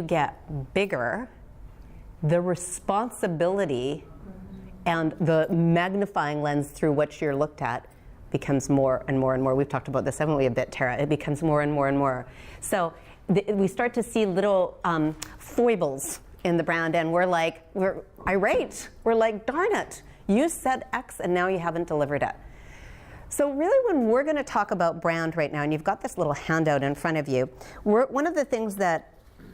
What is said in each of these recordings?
get bigger, the responsibility and the magnifying lens through which you're looked at becomes more and more and more. We've talked about this, haven't we, a bit, Tara? It becomes more and more and more. So we start to see little foibles in the brand, and we're irate. We're like, darn it, you said X and now you haven't delivered it. So really, when we're going to talk about brand right now, and you've got this little handout in front of you, one of the things that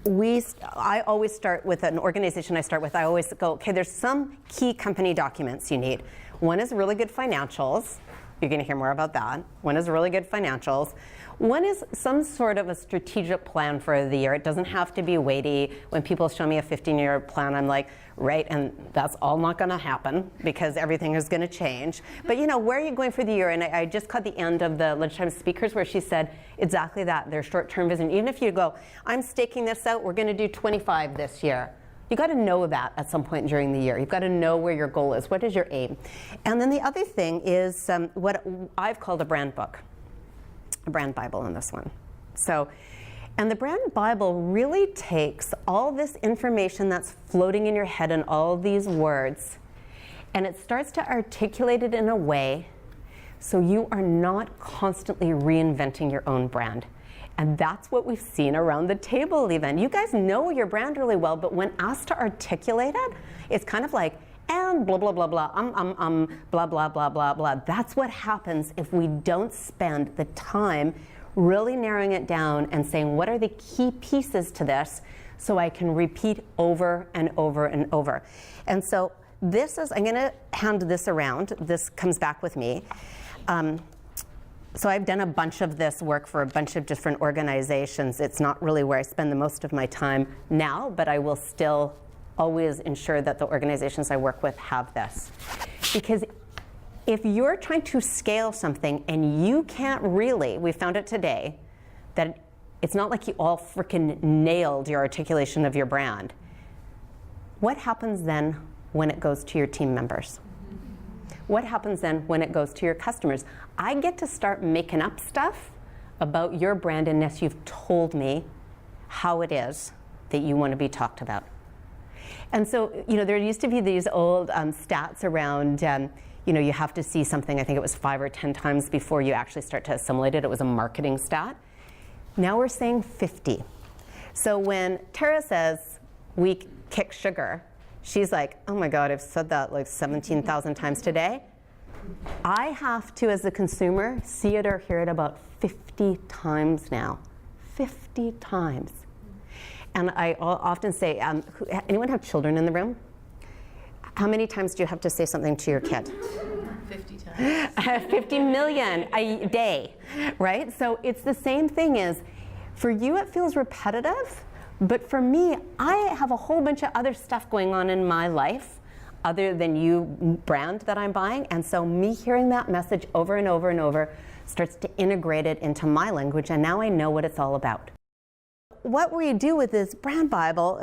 I always start with an organization I always go, okay, there's some key company documents you need. One is really good financials. You're going to hear more about that. One is really good financials. One is some sort of a strategic plan for the year. It doesn't have to be weighty. When people show me a 15-year plan, I'm like, right, and that's all not going to happen because everything is going to change. But where are you going for the year? And I just caught the end of the lunchtime speakers where she said exactly that, their short-term vision. Even if you go, I'm staking this out, we're going to do 25 this year. You got to know that at some point during the year. You've got to know where your goal is. What is your aim? And then the other thing is what I've called a brand book, a brand Bible in this one. And the brand Bible really takes all this information that's floating in your head and all these words, and it starts to articulate it in a way so you are not constantly reinventing your own brand. And that's what we've seen around the table even. You guys know your brand really well, but when asked to articulate it, it's kind of like, and blah, blah, blah, blah, blah, blah, blah, blah, blah. That's what happens if we don't spend the time really narrowing it down and saying, what are the key pieces to this so I can repeat over and over and over. And so this is, I'm going to hand this around. This comes back with me. So I've done a bunch of this work for a bunch of different organizations. It's not really where I spend the most of my time now, but I will still always ensure that the organizations I work with have this. Because if you're trying to scale something and you can't really, we found it today, that it's not like you all freaking nailed your articulation of your brand. What happens then when it goes to your team members? What happens then when it goes to your customers? I get to start making up stuff about your brand unless you've told me how it is that you want to be talked about. And so, there used to be these old stats around, you have to see something, I think it was 5 or 10 times before you actually start to assimilate it. It was a marketing stat. Now we're saying 50. So when Tara says, we kick sugar, she's like, oh my God, I've said that like 17,000 times today. I have to, as a consumer, see it or hear it about 50 times now. 50 times. And I often say, anyone have children in the room? How many times do you have to say something to your kid? 50 times. 50 million a day, right? So it's the same thing as, for you it feels repetitive, but for me, I have a whole bunch of other stuff going on in my life other than you brand that I'm buying. And so me hearing that message over and over and over starts to integrate it into my language, and now I know what it's all about. What we do with this brand Bible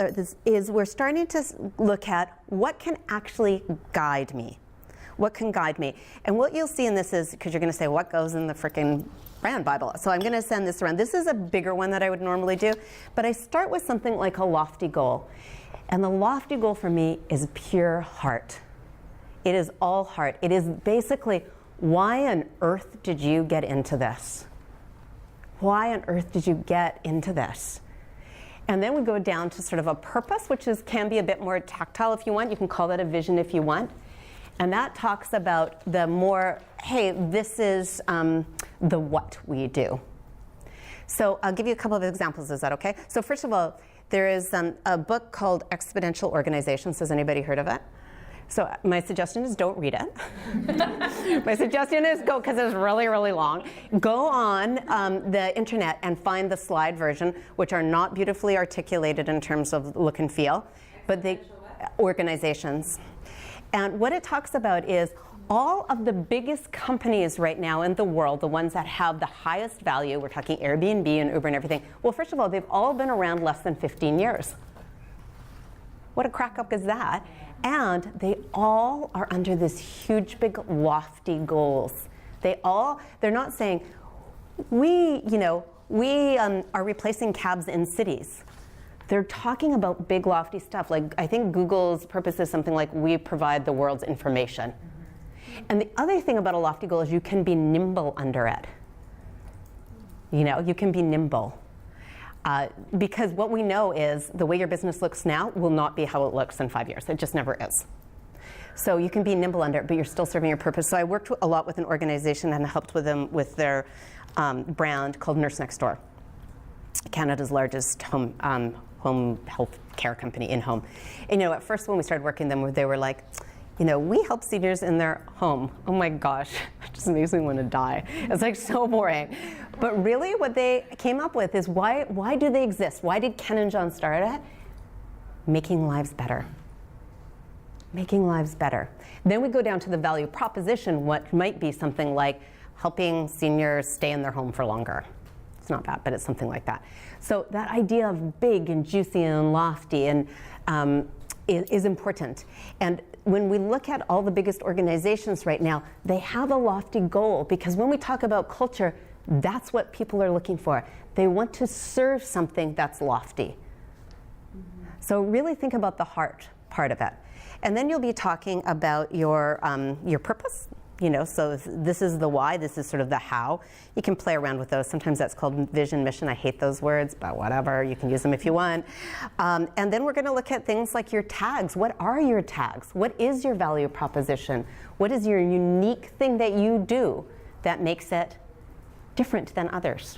is we're starting to look at what can actually guide me. What can guide me? And what you'll see in this is, because you're going to say, what goes in the frickin' brand Bible? So I'm going to send this around. This is a bigger one that I would normally do, but I start with something like a lofty goal. And the lofty goal for me is pure heart. It is all heart. It is basically, why on earth did you get into this? Why on earth did you get into this? And then we go down to sort of a purpose, which can be a bit more tactile if you want. You can call that a vision if you want. And that talks about the more, hey, this is the what we do. So I'll give you a couple of examples. Is that okay? So first of all, there is a book called Exponential Organizations. Has anybody heard of it? So my suggestion is don't read it. My suggestion is go, because it's really, really long. Go on the internet and find the slide version, which are not beautifully articulated in terms of look and feel, but the organizations. And what it talks about is all of the biggest companies right now in the world, the ones that have the highest value, we're talking Airbnb and Uber and everything, well, first of all, they've all been around less than 15 years. What a crack up is that? And they all are under this huge, big, lofty goals. They're not saying, we are replacing cabs in cities. They're talking about big, lofty stuff. Like, I think Google's purpose is something like, we provide the world's information. And the other thing about a lofty goal is you can be nimble under it. You know, you can be nimble. Because what we know is the way your business looks now will not be how it looks in 5 years. It just never is. So you can be nimble under it, but you're still serving your purpose. So I worked a lot with an organization and helped with them with their brand called Nurse Next Door, Canada's largest home health care company, in-home. And, you know, at first when we started working with them, they were like, you know, we help seniors in their home. Oh my gosh, it just makes me want to die. It's like so boring. But really what they came up with is why do they exist? Why did Ken and John start it? Making lives better. Making lives better. Then we go down to the value proposition, what might be something like helping seniors stay in their home for longer. It's not that, but it's something like that. So that idea of big and juicy and lofty and is important. And when we look at all the biggest organizations right now, they have a lofty goal, because when we talk about culture, that's what people are looking for. They want to serve something that's lofty. So really think about the heart part of it. And then you'll be talking about your purpose. You know, so this is the why, this is sort of the how. You can play around with those. Sometimes that's called vision, mission. I hate those words, but whatever, you can use them if you want. And then we're gonna look at things like your tags. What are your tags? What is your value proposition? What is your unique thing that you do that makes it different than others?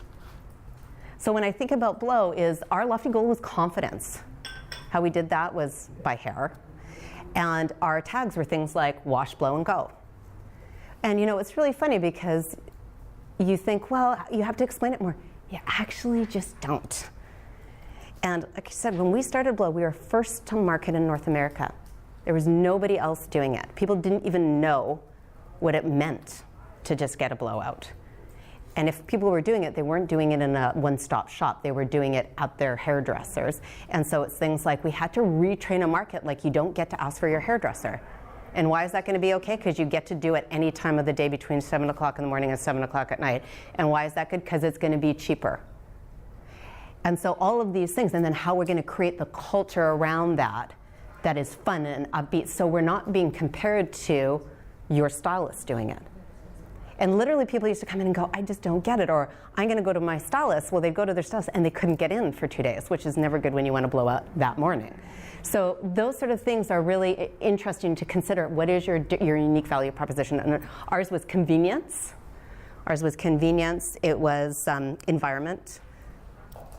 So when I think about Blow, is our lofty goal was confidence. How we did that was by hair. And our tags were things like wash, blow, and go. And you know, it's really funny because you think, well, you have to explain it more. You actually just don't. And like I said, when we started Blow, we were first to market in North America. There was nobody else doing it. People didn't even know what it meant to just get a blowout. And if people were doing it, they weren't doing it in a one-stop shop. They were doing it at their hairdressers. And so it's things like we had to retrain a market, like you don't get to ask for your hairdresser. And why is that going to be okay? Because you get to do it any time of the day between 7 o'clock in the morning and 7 o'clock at night. And why is that good? Because it's going to be cheaper. And so all of these things, and then how we're going to create the culture around that that is fun and upbeat, so we're not being compared to your stylist doing it. And literally people used to come in and go, I just don't get it, or I'm going to go to my stylist. Well, they'd go to their stylist and they couldn't get in for 2 days, which is never good when you want to blow out that morning. So those sort of things are really interesting to consider. What is your unique value proposition? And ours was convenience. Ours was convenience. It was environment.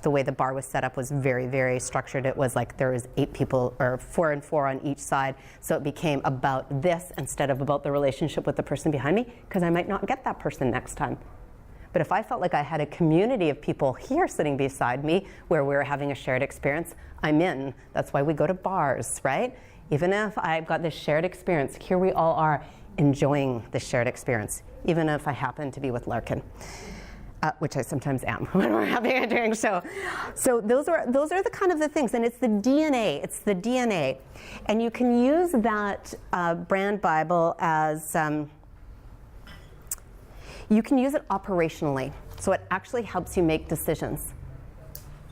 The way the bar was set up was very, very structured. It was like there was 8 people, or 4 and 4 on each side. So it became about this instead of about the relationship with the person behind me, because I might not get that person next time. But if I felt like I had a community of people here sitting beside me where we were having a shared experience, I'm in. That's why we go to bars, right? Even if I've got this shared experience, here we all are enjoying the shared experience, even if I happen to be with Larkin. Which I sometimes am when we're having a drink show. So those are the kind of the things, and it's the DNA. It's the DNA, and you can use that brand Bible as you can use it operationally. So it actually helps you make decisions.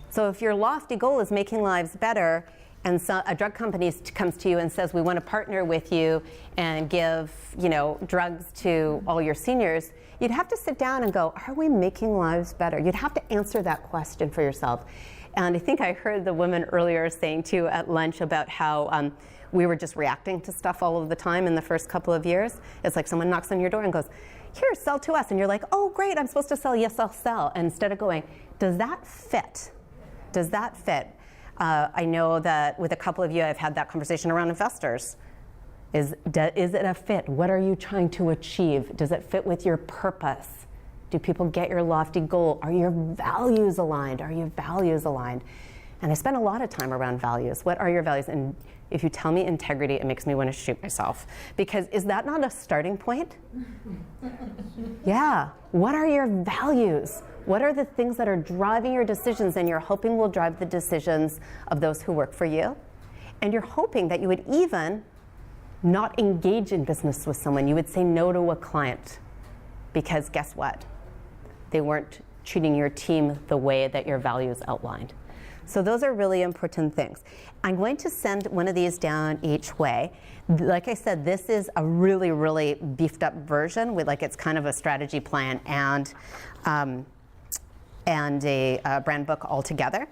So if your lofty goal is making lives better, and so a drug company comes to you and says, we want to partner with you and give, you know, drugs to all your seniors, you'd have to sit down and go, are we making lives better? You'd have to answer that question for yourself. And I think I heard the woman earlier saying too at lunch about how we were just reacting to stuff all of the time in the first couple of years. It's like someone knocks on your door and goes, here, sell to us. And you're like, oh, great, I'm supposed to sell. Yes, I'll sell. And instead of going, does that fit? Does that fit? I know that with a couple of you, I've had that conversation around investors. Is it a fit? What are you trying to achieve? Does it fit with your purpose? Do people get your lofty goal? Are your values aligned? Are your values aligned? And I spend a lot of time around values. What are your values? And if you tell me integrity, it makes me want to shoot myself. Because is that not a starting point? Yeah. What are your values? What are the things that are driving your decisions and you're hoping will drive the decisions of those who work for you? And you're hoping that you would even not engage in business with someone. You would say no to a client because guess what? They weren't treating your team the way that your values outlined. So those are really important things. I'm going to send one of these down each way. Like I said, this is a really, really beefed up version with it's kind of a strategy plan and a brand book all together.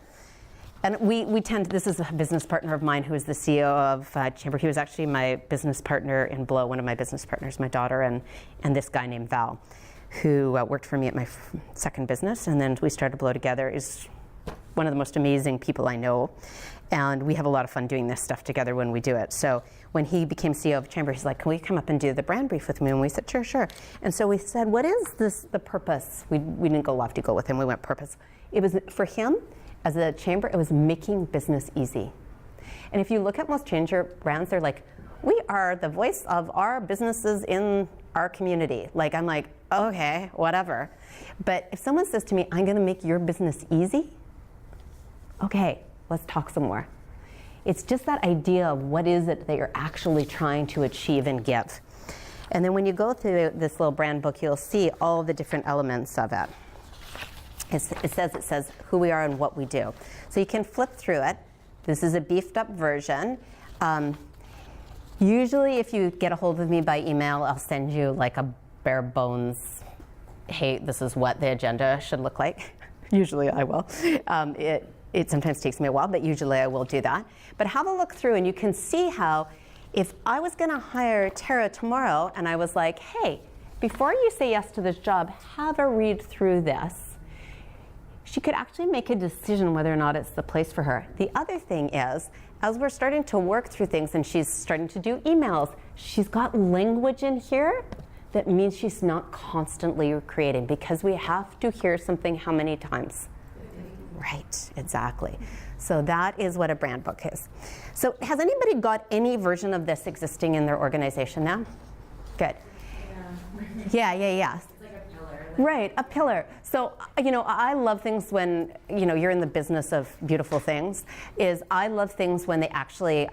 And we tend, this is a business partner of mine who is the CEO of Chamber. He was actually my business partner in Blow, one of my business partners, my daughter, and this guy named Val, who worked for me at my second business. And then we started Blow together. Is one of the most amazing people I know. And we have a lot of fun doing this stuff together when we do it. So when he became CEO of Chamber, he's like, can we come up and do the brand brief with me? And we said, sure, sure. And so we said, what is the purpose? We didn't go lofty goal with him, we went purpose. It was, for him, as a Chamber, it was making business easy. And if you look at most Chamber brands, they're like, we are the voice of our businesses in our community. I'm like, okay, whatever. But if someone says to me, I'm gonna make your business easy, okay, let's talk some more. It's just that idea of what is it that you're actually trying to achieve and give. And then when you go through this little brand book, you'll see all the different elements of it. It says who we are and what we do. So you can flip through it. This is a beefed up version. Usually if you get a hold of me by email, I'll send you a bare bones, hey, this is what the agenda should look like. Usually I will. It sometimes takes me a while, but usually I will do that. But have a look through and you can see how if I was gonna hire Tara tomorrow and I was like, hey, before you say yes to this job, have a read through this. She could actually make a decision whether or not it's the place for her. The other thing is, as we're starting to work through things and she's starting to do emails, she's got language in here that means she's not constantly creating because we have to hear something how many times? Right, exactly. So that is what a brand book is. So has anybody got any version of this existing in their organization now? Good. Yeah. It's like a pillar. Right, a pillar. So, I love things when, you're in the business of beautiful things, I love things when they actually,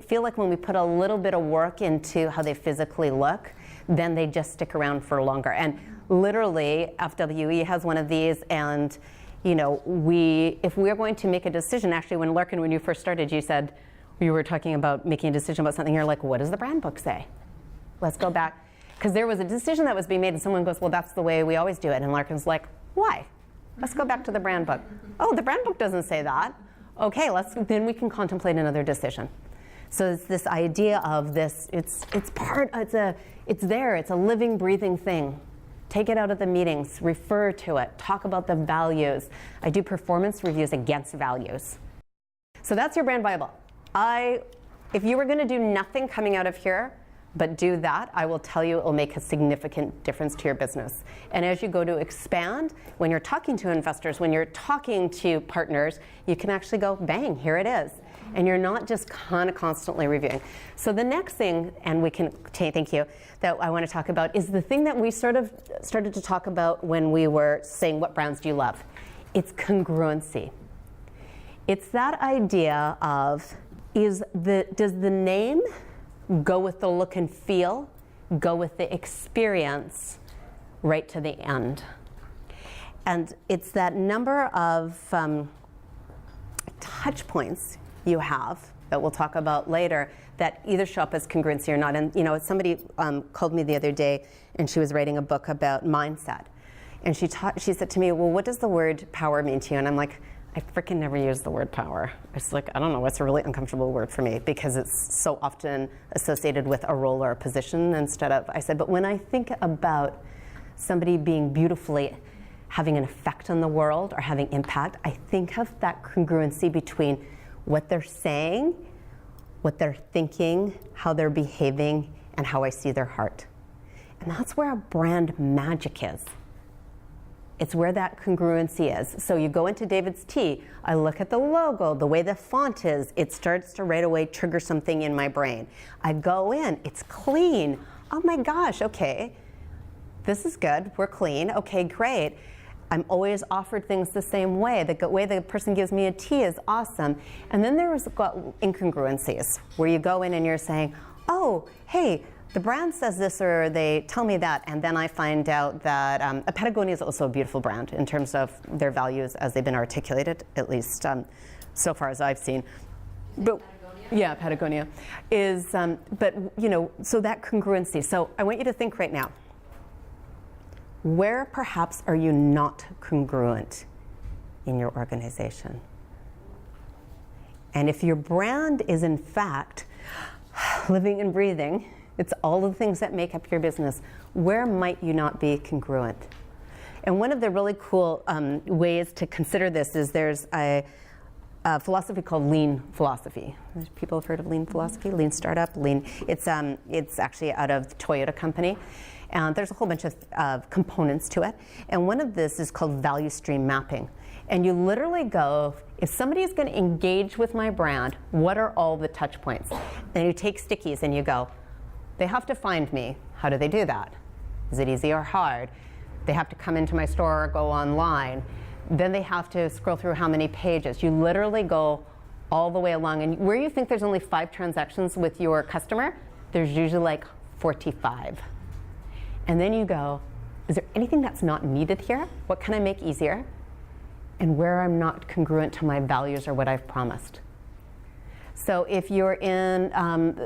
feel like when we put a little bit of work into how they physically look, then they just stick around for longer. And literally, FWE has one of these, and if we're going to make a decision, actually when Larkin, when you first started, you said, you were talking about making a decision about something, you're like, what does the brand book say? Let's go back. Because there was a decision that was being made and someone goes, well, that's the way we always do it. And Larkin's like, why? Let's go back to the brand book. Oh, the brand book doesn't say that. Okay, then we can contemplate another decision. So it's this idea of this, it's there, it's a living, breathing thing. Take it out of the meetings, refer to it, talk about the values. I do performance reviews against values. So that's your brand Bible. If you were gonna do nothing coming out of here, but do that, I will tell you it will make a significant difference to your business. And as you go to expand, when you're talking to investors, when you're talking to partners, you can actually go, bang, here it is. And you're not just kind of constantly reviewing. So the next thing, and we can, thank you, that I want to talk about is the thing that we sort of started to talk about when we were saying what brands do you love. It's congruency. It's that idea of, does the name go with the look and feel, go with the experience, right to the end? And it's that number of touch points you have that we'll talk about later that either show up as congruency or not. And somebody called me the other day and she was writing a book about mindset. And she said to me, well, what does the word power mean to you? And I'm like, I freaking never use the word power. It's like, I don't know, it's a really uncomfortable word for me because it's so often associated with a role or a position instead of, I said, but when I think about somebody being beautifully having an effect on the world or having impact, I think of that congruency between what they're saying, what they're thinking, how they're behaving, and how I see their heart. And that's where a brand magic is. It's where that congruency is. So you go into David's Tea, I look at the logo, the way the font is, it starts to right away trigger something in my brain. I go in, it's clean. Oh my gosh, okay, this is good, we're clean, okay, great. I'm always offered things the same way. The way the person gives me a tea is awesome. And then there's incongruencies where you go in and you're saying, oh, hey, the brand says this or they tell me that, and then I find out that Patagonia is also a beautiful brand in terms of their values as they've been articulated, at least so far as I've seen. But yeah, Patagonia is, but so that congruency. So I want you to think right now, where perhaps are you not congruent in your organization? And if your brand is in fact living and breathing, it's all of the things that make up your business, where might you not be congruent? And one of the really cool ways to consider this is there's a philosophy called lean philosophy. People have heard of lean philosophy, lean startup, lean. It's actually out of the Toyota company. And there's a whole bunch of components to it. And one of this is called value stream mapping. And you literally go, if somebody is going to engage with my brand, what are all the touch points? And you take stickies and you go, they have to find me. How do they do that? Is it easy or hard? They have to come into my store or go online. Then they have to scroll through how many pages. You literally go all the way along. And where you think there's only 5 transactions with your customer, there's usually like 45. And then you go, is there anything that's not needed here? What can I make easier? And where I'm not congruent to my values or what I've promised. So if you're in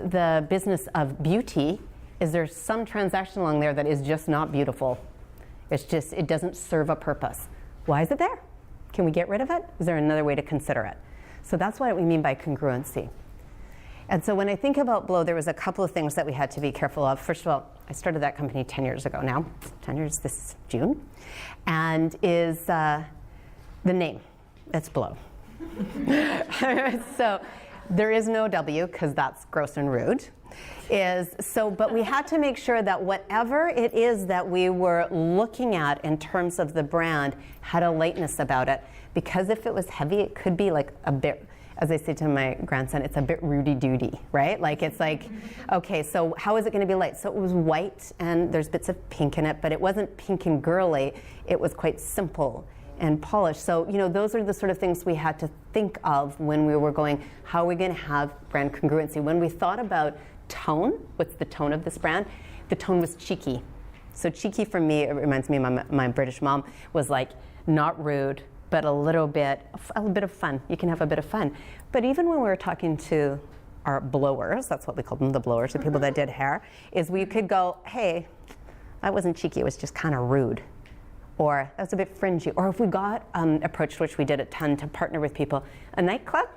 the business of beauty, is there some transaction along there that is just not beautiful? It doesn't serve a purpose. Why is it there? Can we get rid of it? Is there another way to consider it? So that's what we mean by congruency. And so when I think about Blow, there was a couple of things that we had to be careful of. First of all, I started that company 10 years ago now, 10 years this June, and is the name. It's Blow. So there is no W because that's gross and rude. But we had to make sure that whatever it is that we were looking at in terms of the brand had a lightness about it. Because if it was heavy, it could be like a bit, as I say to my grandson, it's a bit Rudy-Doody, right? Like it's like, okay, so how is it going to be light? So it was white and there's bits of pink in it, but it wasn't pink and girly. It was quite simple and polished. So, those are the sort of things we had to think of when we were going, how are we going to have brand congruency? When we thought about tone, what's the tone of this brand? The tone was cheeky. So cheeky for me, it reminds me of my British mom, was like not rude, but a little bit of fun. You can have a bit of fun. But even when we were talking to our blowers, that's what we called them, the blowers, the people that did hair, is we could go, hey, that wasn't cheeky, it was just kind of rude. Or that was a bit fringy. Or if we got approached, which we did a ton, to partner with people, a nightclub?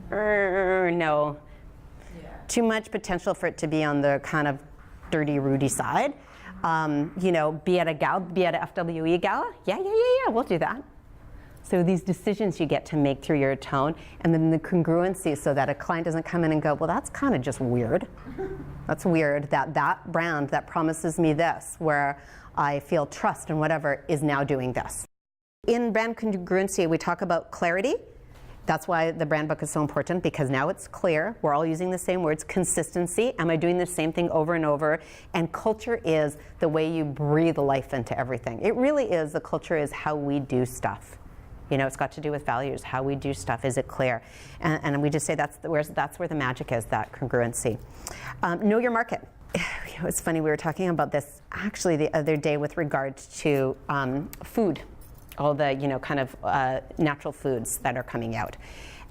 No. Yeah. Too much potential for it to be on the kind of dirty, Rudy side. Be at a gala, be at a FWE gala? Yeah, we'll do that. So these decisions you get to make through your tone, and then the congruency so that a client doesn't come in and go, well, that's kind of just weird. That's weird that brand that promises me this, where I feel trust and whatever, is now doing this. In brand congruency, we talk about clarity. That's why the brand book is so important, because now it's clear. We're all using the same words. Consistency. Am I doing the same thing over and over? And culture is the way you breathe life into everything. It really is. The culture is how we do stuff. It's got to do with values. How we do stuff. Is it clear? And we just say that's where the magic is, that congruency. Know your market. It's funny, we were talking about this actually the other day with regard to food, all the kind of natural foods that are coming out.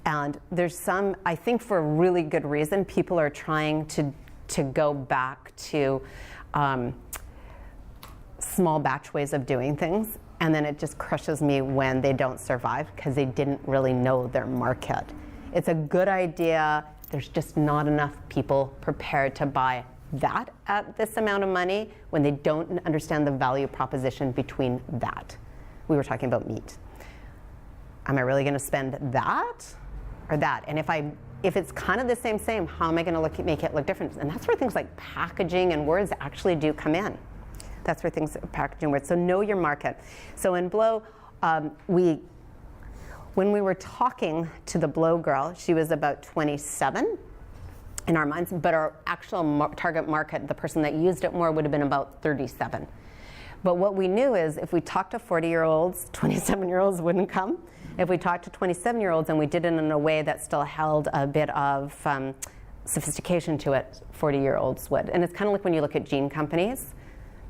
And there's some, I think for a really good reason, people are trying to go back to small batch ways of doing things. And then it just crushes me when they don't survive because they didn't really know their market. It's a good idea. There's just not enough people prepared to buy that at this amount of money when they don't understand the value proposition between that. We were talking about meat. Am I really going to spend that or that? And if it's kind of the same, how am I going to make it look different? And that's where things like packaging and words actually do come in. That's where things, packaging words. So know your market. So in Blow, when we were talking to the Blow girl, she was about 27 in our minds, but our actual target market, the person that used it more, would have been about 37. But what we knew is if we talked to 40-year-olds, 27-year-olds wouldn't come. If we talked to 27-year-olds and we did it in a way that still held a bit of sophistication to it, 40-year-olds would. And it's kind of like when you look at gene companies.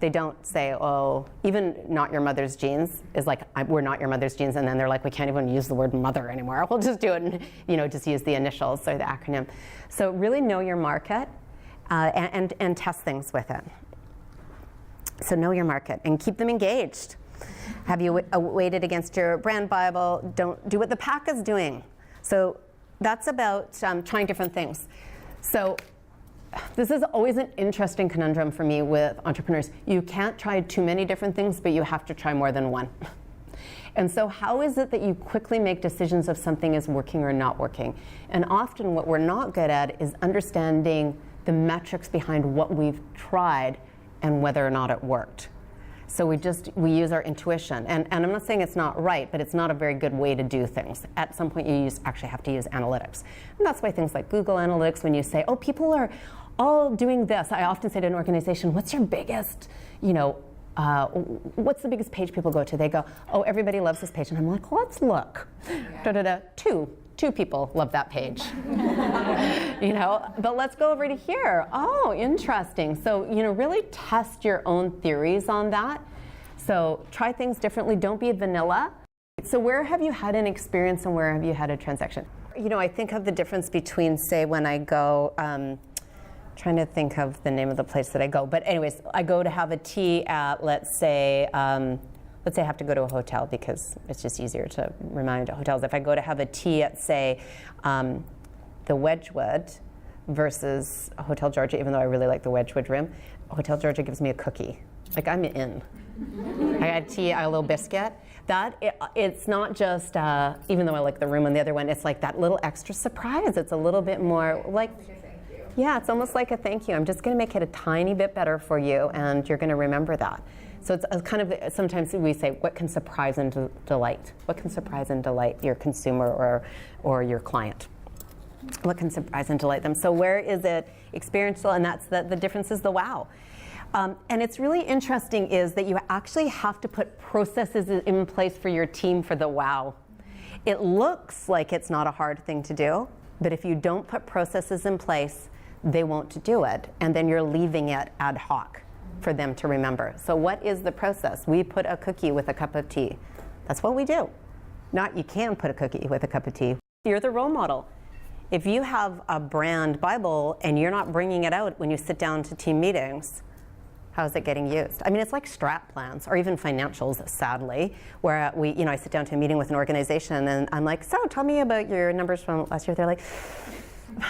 They don't say, oh, even not your mother's genes is like, we're not your mother's genes, and then they're like, we can't even use the word mother anymore. We'll just do it and just use the initials or the acronym. So really know your market and test things with it. So know your market and keep them engaged. Have you weighted against your brand Bible? Don't do what the pack is doing. So that's about trying different things. So this is always an interesting conundrum for me with entrepreneurs. You can't try too many different things, but you have to try more than one. And so how is it that you quickly make decisions if something is working or not working? And often what we're not good at is understanding the metrics behind what we've tried and whether or not it worked. So we use our intuition. And I'm not saying it's not right, but it's not a very good way to do things. At some point you actually have to use analytics. And that's why things like Google Analytics, when you say, oh, people are all doing this. I often say to an organization, what's your biggest, what's the biggest page people go to? They go, oh, everybody loves this page. And I'm like, let's look. Yeah. Two people love that page. But let's go over to here. Oh, interesting. So, really test your own theories on that. So try things differently. Don't be vanilla. So where have you had an experience and where have you had a transaction? I think of the difference between, say, when I go, trying to think of the name of the place that I go. But anyways, I go to have a tea at, let's say I have to go to a hotel because it's just easier to remind hotels. If I go to have a tea at, say, the Wedgwood versus Hotel Georgia, even though I really like the Wedgwood room, Hotel Georgia gives me a cookie. Like, I'm in. I got tea, a little biscuit. It's not just, even though I like the room on the other one, it's like that little extra surprise. It's a little bit more like, yeah, it's almost like a thank you. I'm just going to make it a tiny bit better for you, and you're going to remember that. So it's kind of, sometimes we say, what can surprise and delight? What can surprise and delight your consumer or your client? What can surprise and delight them? So where is it experiential? And that's the difference is the wow. And it's really interesting is that you actually have to put processes in place for your team for the wow. It looks like it's not a hard thing to do, but if you don't put processes in place, they won't do it, and then you're leaving it ad hoc for them to remember. So what is the process? We put a cookie with a cup of tea. That's what we do. Not you can put a cookie with a cup of tea. You're the role model. If you have a brand Bible and you're not bringing it out when you sit down to team meetings, how is it getting used? I mean, it's like strat plans or even financials, sadly, where I sit down to a meeting with an organization and I'm like, so tell me about your numbers from last year. They're like,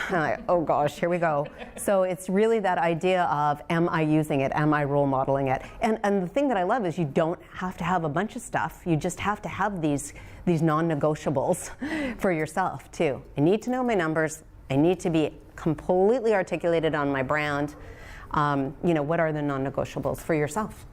I'm like, oh gosh, here we go. So it's really that idea of, am I using it? Am I role modeling it? And the thing that I love is you don't have to have a bunch of stuff. You just have to have these non-negotiables for yourself too. I need to know my numbers. I need to be completely articulated on my brand. What are the non-negotiables for yourself?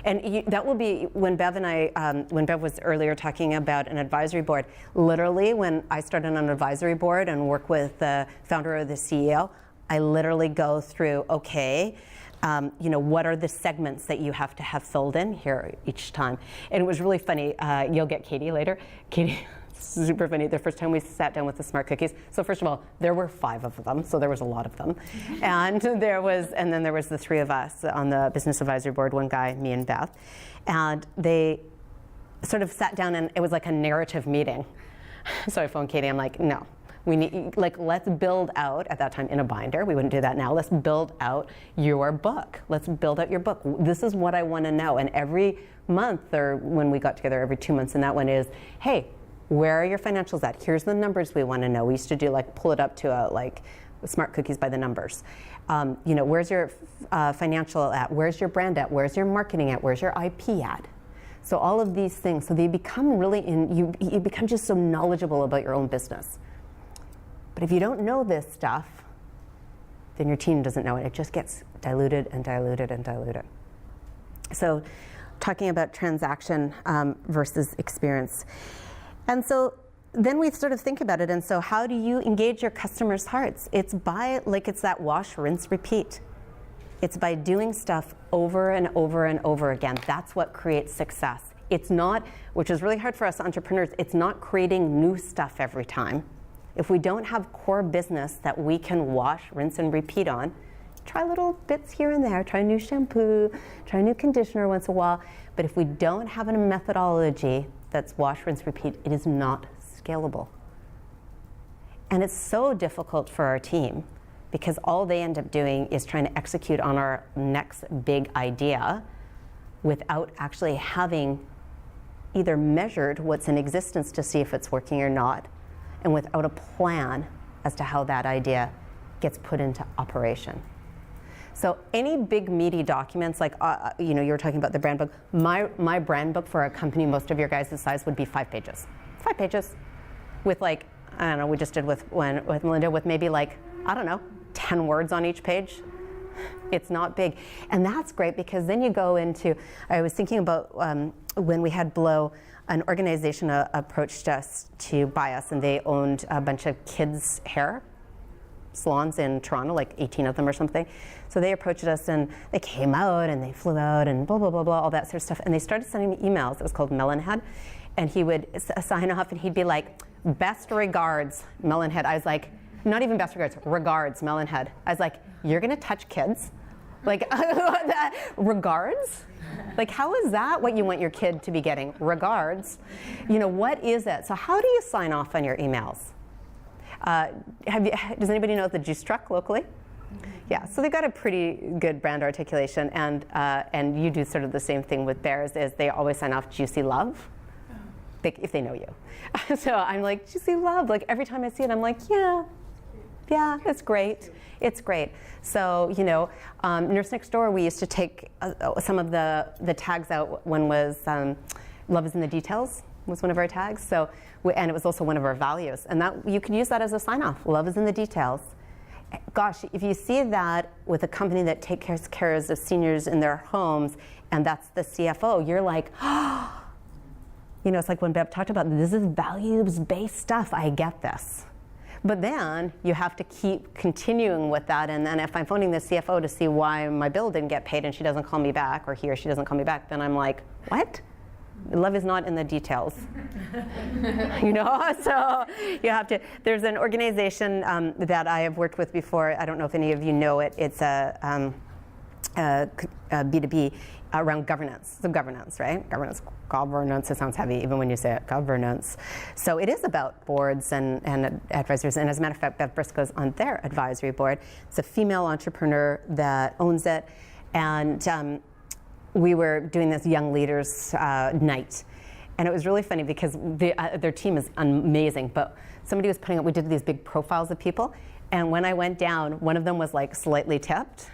And that will be when Bev and I, when Bev was earlier talking about an advisory board, literally when I started on an advisory board and work with the founder or the CEO, I literally go through, okay, what are the segments that you have to have filled in here each time? And it was really funny. You'll get Katie later. Katie, super funny. The first time we sat down with the Smart Cookies. So first of all, there were 5 of them, so there was a lot of them. And then there was the 3 of us on the business advisory board, one guy, me and Beth. And they sort of sat down and it was like a narrative meeting. So I phoned Katie, I'm like, no. We need, let's build out, at that time in a binder, we wouldn't do that now, let's build out your book. Let's build out your book. This is what I want to know. And every month, or when we got together every 2 months, and that one is, hey, where are your financials at? Here's the numbers we want to know. We used to do pull it up to Smart Cookies by the numbers. Where's your financial at? Where's your brand at? Where's your marketing at? Where's your IP at? So all of these things, so they become really, you become just so knowledgeable about your own business. But if you don't know this stuff, then your team doesn't know it. It just gets diluted and diluted and diluted. So talking about transaction versus experience. And so then we sort of think about it, and so how do you engage your customers' hearts? It's by, it's that wash, rinse, repeat. It's by doing stuff over and over and over again. That's what creates success. It's not, which is really hard for us entrepreneurs, it's not creating new stuff every time. If we don't have core business that we can wash, rinse, and repeat on, just try little bits here and there. Try a new shampoo, try a new conditioner once in a while. But if we don't have a methodology that's wash, rinse, repeat, it is not scalable. And it's so difficult for our team because all they end up doing is trying to execute on our next big idea without actually having either measured what's in existence to see if it's working or not, and without a plan as to how that idea gets put into operation. So any big meaty documents, like you were talking about the brand book. My brand book for a company most of your guys' size would be 5 pages. 5 pages with I don't know, we just did with Melinda with maybe 10 words on each page. It's not big. And that's great because then you go into, I was thinking about when we had Blow, an organization approached us to buy us, and they owned a bunch of kids' hair salons in Toronto, 18 of them or something. So they approached us and they came out and they flew out and blah, blah, blah, blah, all that sort of stuff. And they started sending me emails. It was called Melonhead. And he would sign off and he'd be like, best regards, Melonhead. I was like, not even best regards, Melonhead. I was like, you're gonna touch kids? Regards? How is that what you want your kid to be getting? Regards. What is it? So how do you sign off on your emails? Does anybody know the Juice Truck locally? Yeah, so they got a pretty good brand articulation, and you do sort of the same thing with theirs, is they always sign off Juicy Love, if they know you. So I'm like, Juicy Love, every time I see it, I'm like, yeah, it's great. It's great. So, Nurse Next Door, we used to take some of the tags out. One was Love is in the Details was one of our tags. So, and it was also one of our values. And that you could use that as a sign-off. Love is in the details. Gosh, if you see that with a company that takes care of seniors in their homes, and that's the CFO, you're like, oh, it's like when Bev talked about, this is values-based stuff. I get this. But then you have to keep continuing with that, and then if I'm phoning the CFO to see why my bill didn't get paid and she doesn't call me back, or he or she doesn't call me back, then I'm like, what? Love is not in the details. So you have to, there's an organization that I have worked with before. I don't know if any of you know it. It's a B2B around governance. So governance, right? Governance, it sounds heavy even when you say it, governance. So it is about boards and advisors. And as a matter of fact, Bev Briscoe's on their advisory board. It's a female entrepreneur that owns it. And we were doing this young leaders night. And it was really funny because their team is amazing. But somebody was putting up, we did these big profiles of people. And when I went down, one of them was slightly tipped.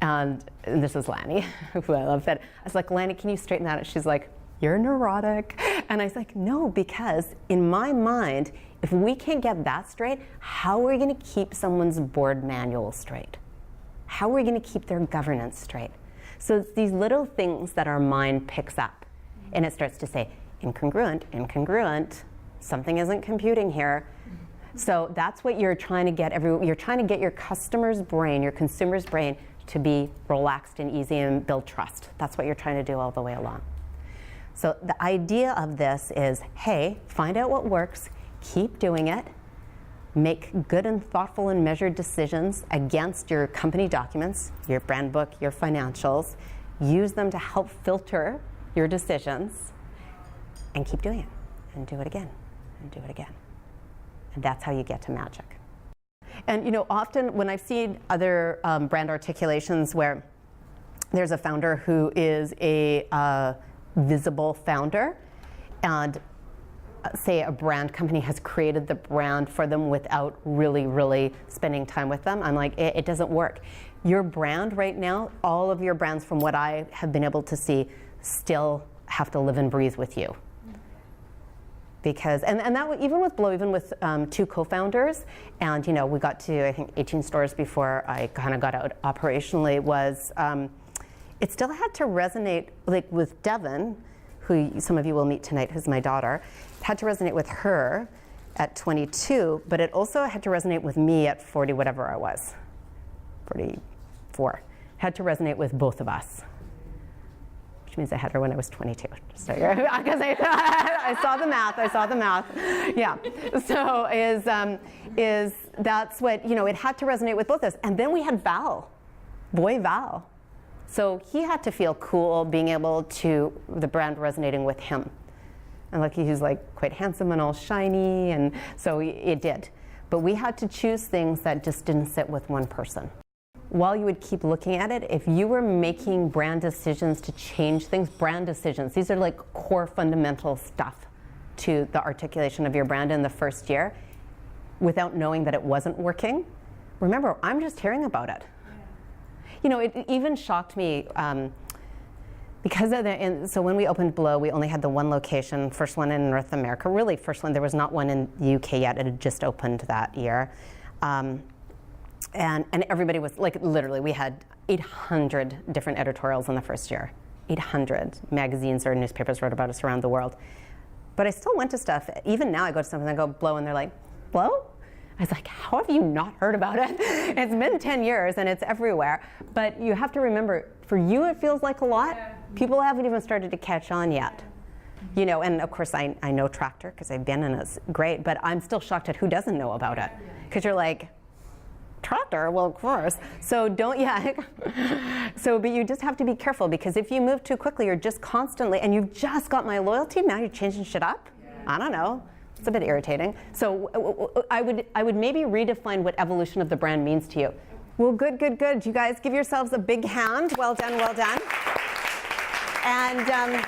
And this is Lanny, who I love. I was like, Lanny, can you straighten that out? She's like, you're neurotic. And I was like, no, because in my mind, if we can't get that straight, how are we going to keep someone's board manual straight? How are we going to keep their governance straight? So it's these little things that our mind picks up. And it starts to say, incongruent, something isn't computing here. So that's what you're trying to get you're trying to get your customer's brain, your consumer's brain, to be relaxed and easy and build trust. That's what you're trying to do all the way along. So the idea of this is, hey, find out what works, keep doing it, make good and thoughtful and measured decisions against your company documents, your brand book, your financials, use them to help filter your decisions, and keep doing it, and do it again, and do it again. And that's how you get to magic. And often when I've seen other brand articulations where there's a founder who is a visible founder, and say a brand company has created the brand for them without really spending time with them, I'm like, it doesn't work. Your brand right now, all of your brands from what I have been able to see, still have to live and breathe with you. Because, and that even with Blow, even with 2 co-founders, and we got to, I think, 18 stores before I kind of got out operationally, was, it still had to resonate, with Devin, who some of you will meet tonight, who's my daughter. It had to resonate with her at 22, but it also had to resonate with me at 40, whatever I was, 44. It had to resonate with both of us. Which means I had her when I was 22. So, because I saw the math. Yeah. So that's what, it had to resonate with both of us. And then we had Val. Boy Val. So he had to feel cool being able to, the brand resonating with him. And like he's like quite handsome and all shiny, and so it did. But we had to choose things that just didn't sit with one person. While you would keep looking at it, if you were making brand decisions to change things, brand decisions, these are like core fundamental stuff to the articulation of your brand in the first year, without knowing that it wasn't working, remember, I'm just hearing about it. You know, it even shocked me because of so when we opened Below, we only had the one location, first one in North America, really first one. There was not one in the UK yet. It had just opened that year. And everybody was, like, literally, we had 800 different editorials in the first year. 800 magazines or newspapers wrote about us around the world. But I still went to stuff. Even now I go to something and I go, Blow, and they're like, Blow? I was like, how have you not heard about it? It's been 10 years and it's everywhere. But you have to remember, for you it feels like a lot. People haven't even started to catch on yet. You know, and of course I know Tractor because I've been in it. It's great, but I'm still shocked at who doesn't know about it. Because you're like, Tractor? Well, of course. So don't, So, but you just have to be careful, because if you move too quickly, you're just constantly, and you've just got my loyalty, now you're changing shit up? I don't know. It's a bit irritating. So I would maybe redefine what evolution of the brand means to you. Well, good. You guys give yourselves a big hand. Well done. And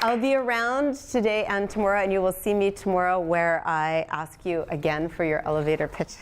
I'll be around today and tomorrow, and you will see me tomorrow where I ask you again for your elevator pitch.